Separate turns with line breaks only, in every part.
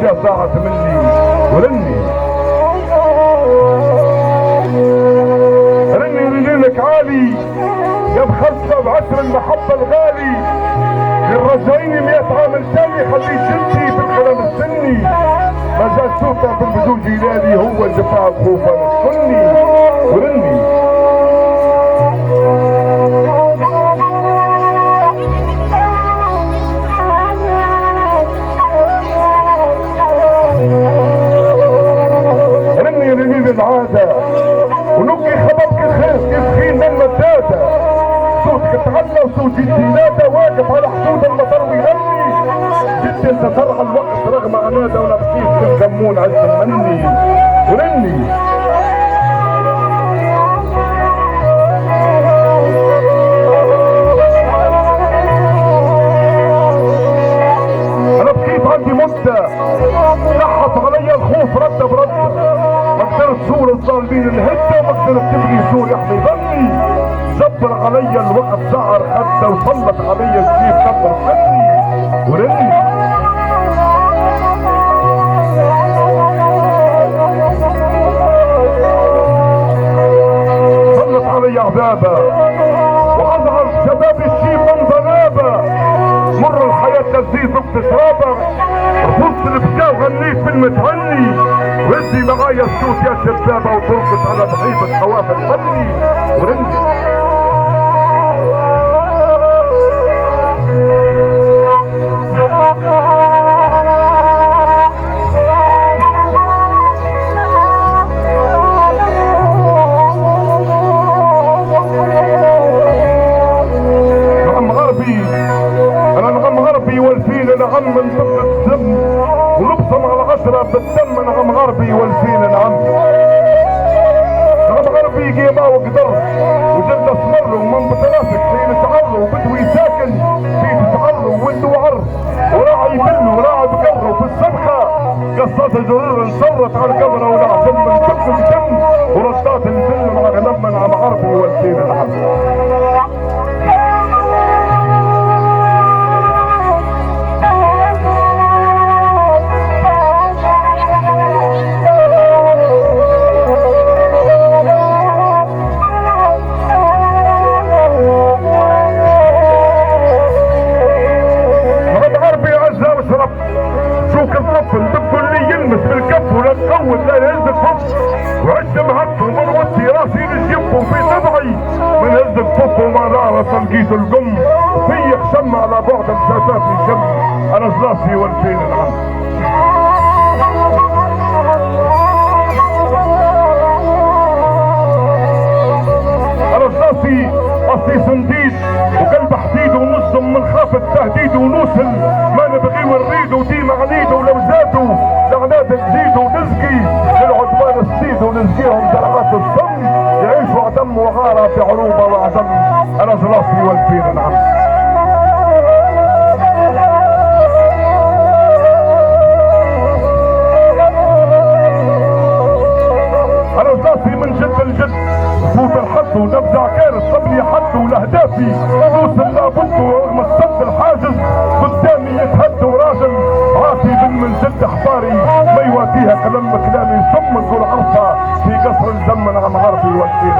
يا ساعة مني ورني رجلك عالي يا مخلصة بعشر المحبة الغالي للرجعيني 100 عام تاني خليه شلتي في الكلام السني ما زال صوته في البدو جيلاني هو الدفاع خوفا السني ورني رني رنين العادة ونبكي خبرك الخير كيف خين من مدادة صوتك تعلى وصوتي الزينادة واقف على حدود المطر ويغني جد انت ترعى الوقت رغم عنادة ولا بكيف تسمون عز مني ورني انا بكيف عندي مدة نحط علي الخوف رد برد ما قدرت سور الظالمين الهدة ما قدرت تبغي سور يحمي ظني جبر علي الوقت سعر خده وسلط علي السيف كبر خدي ورني سلط علي عذابه واظهر شباب الشيب من ضنابه مر الحياة تزيد وبتشربه رفضت البكاء وغنيت بالمتهني ردي معايا الصوت يا شبابه وترقص على بحيبة حواف الفني ورني نعم من ضمن الدم ونبصم على عشرة بالدم نعم غربي والفين نعم غربي جيبا وقدر وجد اسمر ومن بتراسك في تعر وبدوي ساكن في تعر وولد وعر وراعي بل وراعي بقر وفي الصرخة قصات الجرور انصرت على القبر ونعزم من كف الدم وردات البل مع غنم نعم غربي والفين نعم الدب اللي يلمس بالكف ولا تقوت لا يهز الفف وعشت مهف ومروتي راسي للجب وفي تبعي من هز الفف وما نعرف لقيت القم في خشم على بعد مسافات الشم انا زلاسي والفين العم انا زلاسي اصلي سنديد وقلب حديد ونصدم من خاف التهديد ونوصل ما نبغي ونريد وديما عنيد ولو زادوا لعنات تزيد ونسقي للعدوان السيد ونسقيهم درجات الصم يعيشوا عدم وغارة في عروبة وعدم انا زلاسي والفين نعم انا زلاسي من جد الجد فوت الحد ونبدع كارث صبلي حد ولاهدافي نوصل لابد ورغم السد الحاجز قدامي يتهد وراجل عاتي من جد احباري ما يواتيها كلامي ثم نقول عرفها في قصر الزمن عن غربي والدين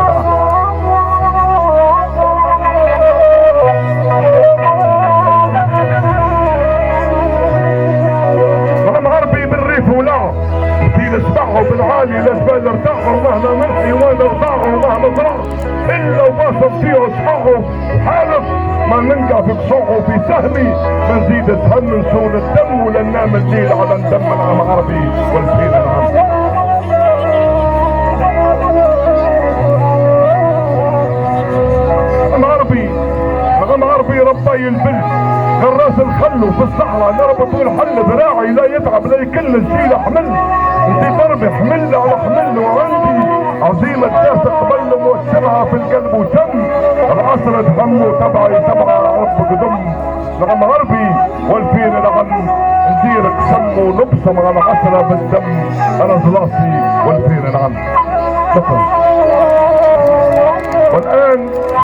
عن غربي بالريف ولعب نسبحه بالعالي لجبال ارتاحوا مهما مرحي وانا ارضعه ومهما زرع الا وباصم فيه اصحابه حالف ما ننقع في قصوعه في سهمي بنزيد اسهم من سول الدم ولن نعمل الليل على ندم العام عربي والفين العام عم عربي ربي البل غراس الخلو في الصحراء نربط والحل ذراعي لا يتعب لا يكل الشيل احمل انت ضربي حمل على حمل وعندي عظيمة ناس قبل موسمها في القلب وشم العصر اتهم وتبعي تبع رب قدم نعم غربي والفين نعم نديرك سم ونبصم على عصرة بالدم انا زلاسي والفين نعم شكرا والان